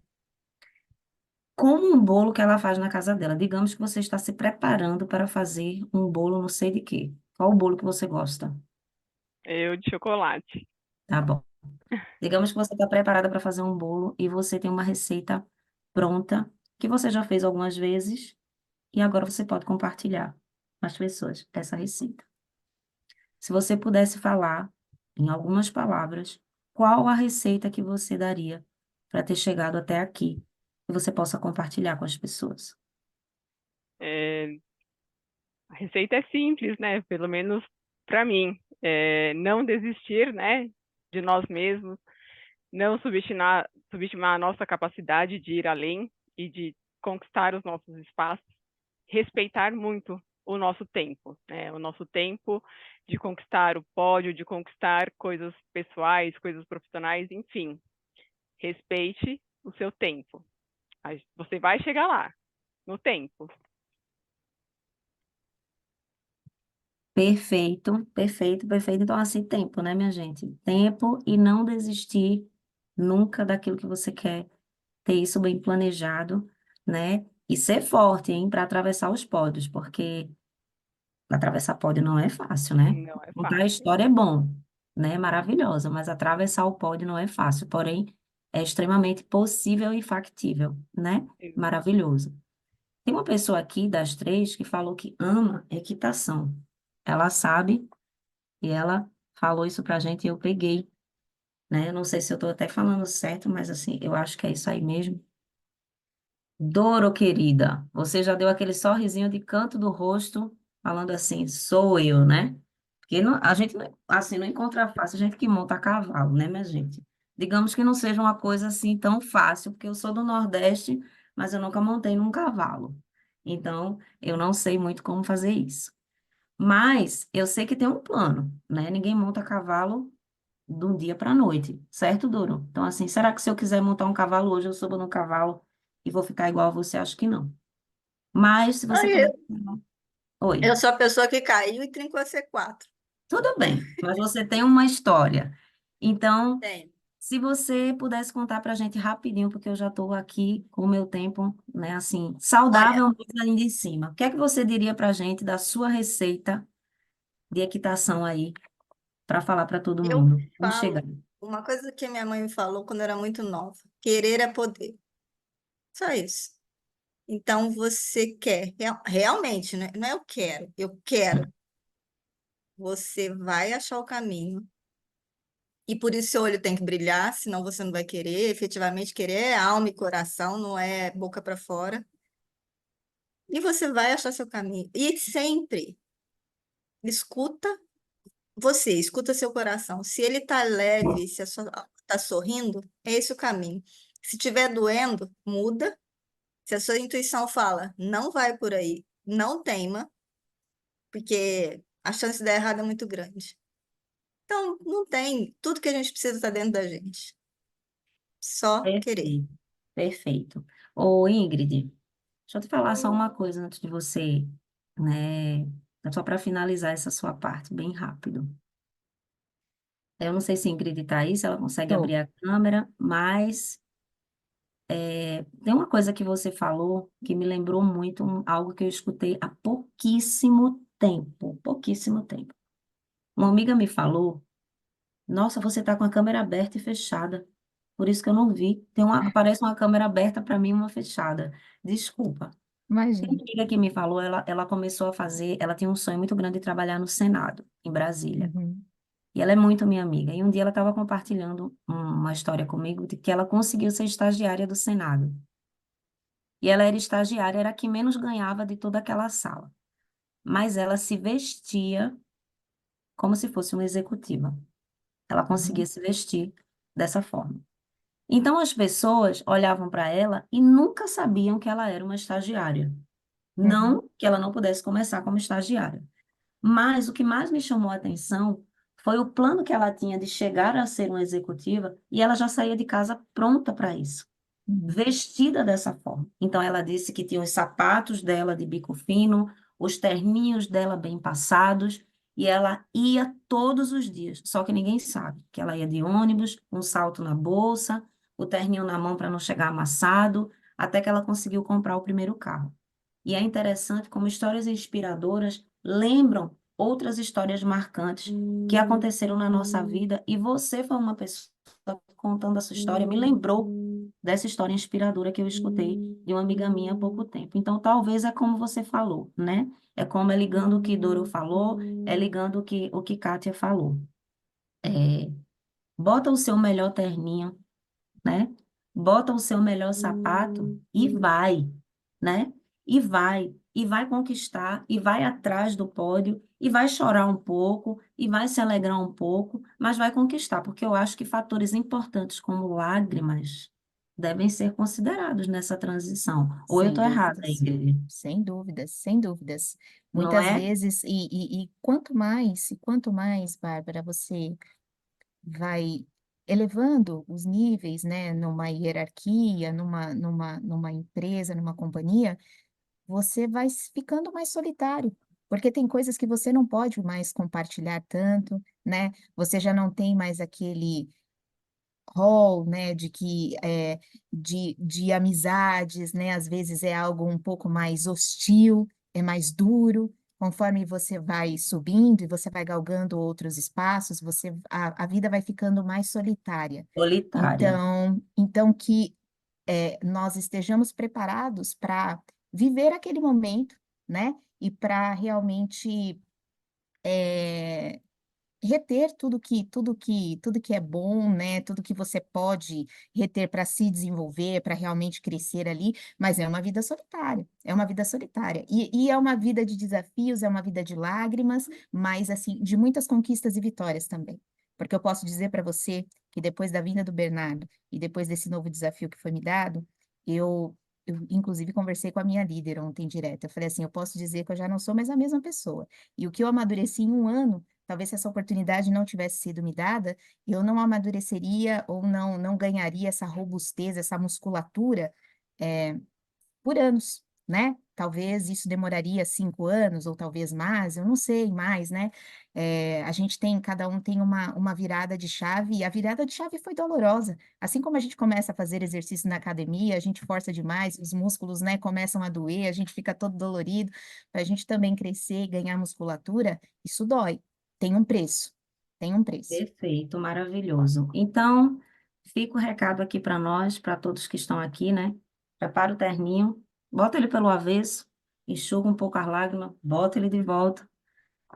como um bolo que ela faz na casa dela. Digamos que você está se preparando para fazer um bolo não sei de quê. Qual o bolo que você gosta? Eu de chocolate. Tá bom. Digamos que você está preparada para fazer um bolo e você tem uma receita pronta que você já fez algumas vezes e agora você pode compartilhar com as pessoas essa receita. Se você pudesse falar em algumas palavras, qual a receita que você daria para ter chegado até aqui, que você possa compartilhar com as pessoas? É, a receita é simples, né? Pelo menos para mim. Não desistir, né? De nós mesmos, não subestimar a nossa capacidade de ir além e de conquistar os nossos espaços, respeitar muito o nosso tempo, né? O nosso tempo de conquistar o pódio, de conquistar coisas pessoais, coisas profissionais, enfim. Respeite o seu tempo. Você vai chegar lá, no tempo. Perfeito, perfeito, perfeito. Então, assim, tempo, né, minha gente? Tempo e não desistir nunca daquilo que você quer. Ter isso bem planejado, né? E ser forte, hein, para atravessar os pódios, porque atravessar pódio não é fácil, né? Não é Contar a fácil. história é bom, né? Maravilhosa, mas atravessar o pódio não é fácil, porém é extremamente possível e factível, né? Maravilhoso. Tem uma pessoa aqui das três que falou que ama equitação. Ela sabe e ela falou isso pra gente e eu peguei, né? Eu não sei se eu tô até falando certo, mas assim, eu acho que é isso aí mesmo. Doro, querida, você já deu aquele sorrisinho de canto do rosto, falando assim, sou eu, né? Porque a gente, assim, não encontra fácil a gente que monta a cavalo, né, minha gente? Digamos que não seja uma coisa assim tão fácil, porque eu sou do Nordeste, mas eu nunca montei num cavalo. Então, eu não sei muito como fazer isso. Mas eu sei que tem um plano, né? Ninguém monta cavalo de um dia para a noite, certo, Duro? Então, assim, será que se eu quiser montar um cavalo hoje, eu subo no cavalo e vou ficar igual a você? Acho que não. Mas se você Aí, puder. Oi, eu sou a pessoa que caiu e trincou a C4. tudo bem, mas você tem uma história. Então, Tem. se você pudesse contar para a gente rapidinho, porque eu já estou aqui com o meu tempo, né, assim, Olha, saudável, mas ainda em cima. O que é que você diria para a gente da sua receita de equitação aí, para falar para todo eu mundo? Vamos chegar. falo uma coisa que minha mãe me falou quando eu era muito nova: querer é poder. Só isso. Então, você quer, realmente, né? Não é eu quero, eu quero. Você vai achar o caminho. E por isso seu olho tem que brilhar, senão você não vai querer. Efetivamente, querer é alma e coração, não é boca para fora. E você vai achar seu caminho. E sempre escuta você, escuta seu coração. Se ele tá leve, se a sua tá sorrindo, é esse o caminho. Se tiver doendo, muda. Se a sua intuição fala, não vai por aí, não teima, porque a chance de dar errado é muito grande. Então, não tem. Tudo que a gente precisa está dentro da gente. Só querer. Perfeito, perfeito. Ô, Ingrid, deixa eu te falar só uma coisa antes de você, né? Só para finalizar essa sua parte, bem rápido. Eu não sei se Ingrid está aí, se ela consegue Tô. abrir a câmera, mas tem uma coisa que você falou que me lembrou muito algo que eu escutei há pouquíssimo tempo, pouquíssimo tempo. Uma amiga me falou, nossa, você está com a câmera aberta e fechada, por isso que eu não vi. Aparece uma câmera aberta para mim e uma fechada. Desculpa. Tem Imagina. uma amiga que me falou, ela começou a fazer, ela tinha um sonho muito grande de trabalhar no Senado, em Brasília. Uhum, E ela é muito minha amiga. E um dia ela estava compartilhando uma história comigo de que ela conseguiu ser estagiária do Senado. E ela era estagiária, era a que menos ganhava de toda aquela sala. Mas ela se vestia como se fosse uma executiva. Ela conseguia uhum, se vestir dessa forma. Então as pessoas olhavam para ela e nunca sabiam que ela era uma estagiária. uhum, Não que ela não pudesse começar como estagiária. Mas o que mais me chamou a atenção foi o plano que ela tinha de chegar a ser uma executiva e ela já saía de casa pronta para isso, uhum, vestida dessa forma. Então ela disse que tinha os sapatos dela de bico fino, os terninhos dela bem passados, e ela ia todos os dias. Só que ninguém sabe que ela ia de ônibus, um salto na bolsa, o terninho na mão para não chegar amassado, até que ela conseguiu comprar o primeiro carro. E é interessante como histórias inspiradoras lembram outras histórias marcantes que aconteceram na nossa vida, e você foi uma pessoa que, contando essa história, me lembrou dessa história inspiradora que eu escutei de uma amiga minha há pouco tempo. Então, talvez é como você falou, né? É como é ligando o que Doro falou, é ligando o que Kátia falou. É, bota o seu melhor terninho, né? Bota o seu melhor sapato e vai, né? E vai conquistar, e vai atrás do pódio, e vai chorar um pouco, e vai se alegrar um pouco, mas vai conquistar, porque eu acho que fatores importantes como lágrimas devem ser considerados nessa transição. Ou eu sem estou errada, dúvidas, Ingrid? sem dúvidas, sem dúvidas. Não Muitas é? vezes, e quanto mais, Bárbara, você vai elevando os níveis, né, numa hierarquia, numa empresa, numa companhia, você vai ficando mais solitário, porque tem coisas que você não pode mais compartilhar tanto, né? Você já não tem mais aquele rol, né, de amizades, né, às vezes é algo um pouco mais hostil, é mais duro, conforme você vai subindo e você vai galgando outros espaços, a vida vai ficando mais solitária. Solitária. Então que nós estejamos preparados para viver aquele momento, né, e para realmente eh, reter tudo que é bom, né, tudo que você pode reter para se desenvolver, para realmente crescer ali, mas é uma vida solitária, é uma vida solitária. E é uma vida de desafios, é uma vida de lágrimas, mas assim, de muitas conquistas e vitórias também. Porque eu posso dizer para você que depois da vinda do Bernardo e depois desse novo desafio que foi me dado, eu inclusive conversei com a minha líder ontem direto. Eu falei assim, eu posso dizer que eu já não sou mais a mesma pessoa. E o que eu amadureci em um ano, talvez se essa oportunidade não tivesse sido me dada, eu não amadureceria ou não ganharia essa robustez, essa musculatura eh, por anos, né? Talvez isso demoraria 5 anos ou talvez mais, eu não sei mais, né? A gente tem, cada um tem uma virada de chave e a virada de chave foi dolorosa. Assim como a gente começa a fazer exercício na academia, a gente força demais, os músculos, né, começam a doer, a gente fica todo dolorido. Para a gente também crescer e ganhar musculatura, isso dói. Tem um preço. Tem um preço. Perfeito, maravilhoso. Então, fica o recado aqui para nós, para todos que estão aqui, né? Prepara o terninho, bota ele pelo avesso, enxuga um pouco as lágrimas, bota ele de volta,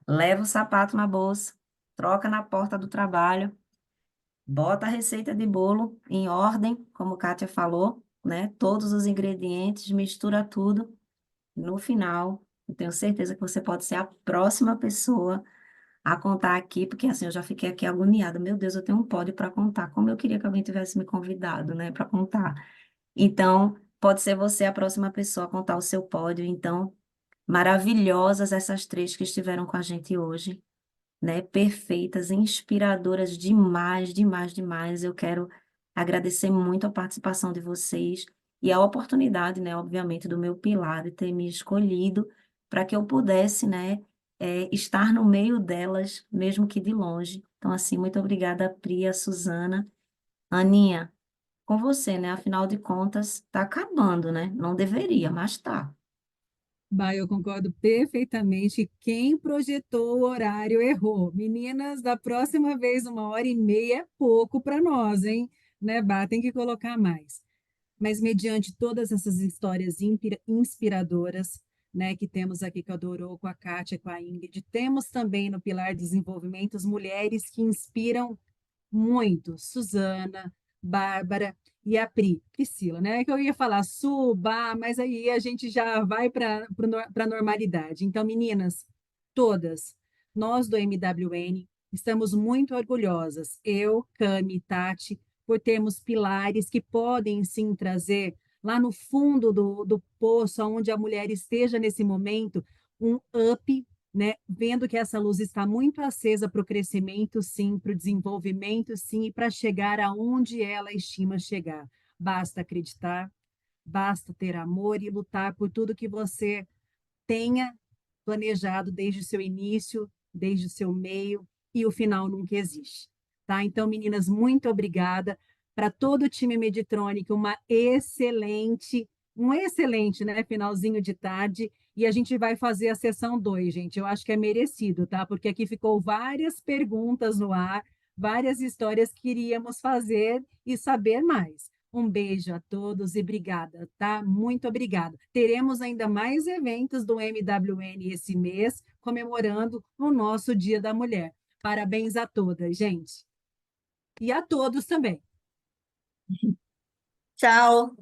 leva o sapato na bolsa, troca na porta do trabalho, bota a receita de bolo em ordem, como Kátia falou, né? Todos os ingredientes, mistura tudo. No final, eu tenho certeza que você pode ser a próxima pessoa a contar aqui, porque assim, eu já fiquei aqui agoniada. Meu Deus, eu tenho um pódio para contar. Como eu queria que alguém tivesse me convidado, né, para contar. Então, pode ser você a próxima pessoa a contar o seu pódio. Então, maravilhosas essas três que estiveram com a gente hoje, né? Perfeitas, inspiradoras demais, demais, demais. Eu quero agradecer muito a participação de vocês e a oportunidade, né, obviamente, do meu pilar de ter me escolhido para que eu pudesse, né, estar no meio delas, mesmo que de longe. Então, assim, muito obrigada, Pri, Suzana. Aninha, com você, né? Afinal de contas, está acabando, né? Não deveria, mas está. Bah, eu concordo perfeitamente. Quem projetou o horário errou. Meninas, da próxima vez, 1h30 é pouco para nós, hein? Né, Bah? Tem que colocar mais. Mas mediante todas essas histórias inspiradoras, né, que temos aqui com a Dorô, com a Kátia, com a Ingrid, temos também no Pilar Desenvolvimento as mulheres que inspiram muito, Suzana, Bárbara e a Priscila, né? Que eu ia falar Suba, mas aí a gente já vai para a normalidade. Então, meninas, todas, nós do MWN estamos muito orgulhosas, eu, Cami, Tati, por termos pilares que podem sim trazer lá no fundo do poço, onde a mulher esteja nesse momento, um up, né? Vendo que essa luz está muito acesa para o crescimento, sim, para o desenvolvimento, sim, e para chegar aonde ela estima chegar. Basta acreditar, basta ter amor e lutar por tudo que você tenha planejado desde o seu início, desde o seu meio, e o final nunca existe. Tá? Então, meninas, muito obrigada. Para todo o time Meditronic, um excelente, né, finalzinho de tarde. E a gente vai fazer a sessão 2, gente. Eu acho que é merecido, tá? Porque aqui ficou várias perguntas no ar, várias histórias que queríamos fazer e saber mais. Um beijo a todos e obrigada, tá? Muito obrigada. Teremos ainda mais eventos do MWN esse mês, comemorando o nosso Dia da Mulher. Parabéns a todas, gente. E a todos também. Tchau.